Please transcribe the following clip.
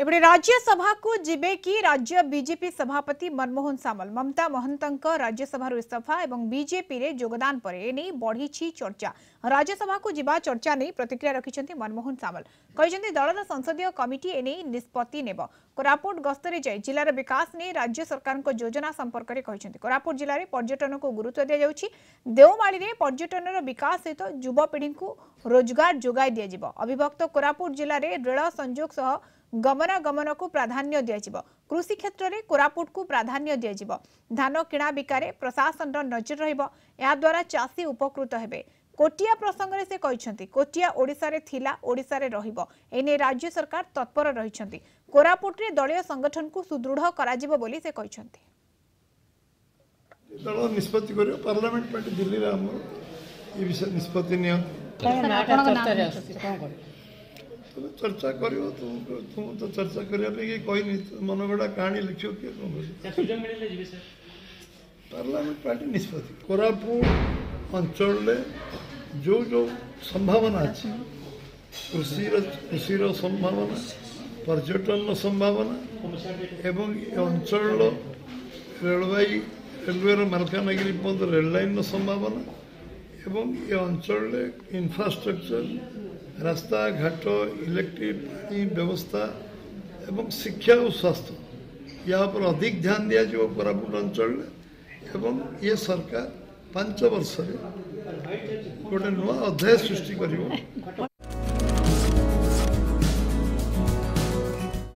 एपटे राज्यसभा को जिबे कि राज्य बीजेपी सभापति मनमोहन सामल ममता महंत राज्यसभा इस्तीफा एवं बीजेपी रे योगदान पर एने बढ़ी चर्चा। राज्यसभा को जिबा चर्चा नहीं प्रतिक्रिया रखिछन्ति मनमोहन सामल कहिछन्ति दलर संसदीय कमिटी एने निष्पत्ति नेब। कोरापुट गस्तरे जाय जिलार विकास ने राज्य सरकार को योजना संपर्क में कहिछन्ति। कोरापुट जिले में पर्यटन को गुरुत्व दिया जाउछि। देवमाली रे पर्यटन विकास सहित युवपीढ़ी को रोजगार जोगाई दिया जिवो। अविभक्त कोरापुट जिले में रेल संजोग सह गमनागमन को प्राधान्य दिया। कृषि क्षेत्र में कोरापुट को प्राधान्य दिया। धान किणा बिकारे प्रशासन नजर रहिबो। या द्वारा चाषी उपकृत हेबे। कोटिया प्रसंग में से कहते कोटिया ओडिशा रे थिला ओडिशा रे रहिबो। एने राज्य सरकार तत्पर रहिछन्ति। कोरापुट रे दलीय संगठन को सुदृढ़ कराजिबो बोली से कहछन्ति। दल निष्पत्ति करियो पार्लियामेंट पार्टी दिल्ली रे हम ई विषय निष्पत्ति नियो चर्चा करियो। तुम तो चर्चा करिया पे कोई मनगड़ा कहानी लिखियो के पार्लियामेंट पार्टी निष्पत्ति कोरापुट अंचल जो जो संभावना अच्छी कृषि संभावना पर्यटन संभावना एवं अंचल रेलवे मालकानगिरी पर्यंत रेल लाइन संभावना एवं ये अंचल इंफ्रास्ट्रक्चर रास्ता घाट इलेक्ट्रिक पानी व्यवस्था एवं शिक्षा और स्वास्थ्य या पर अधिक ध्यान दिया जो कोरापुट अंचल एवं ये सरकार 5 वर्ष गोटे नुआ अध्याय सृष्टि करिवो।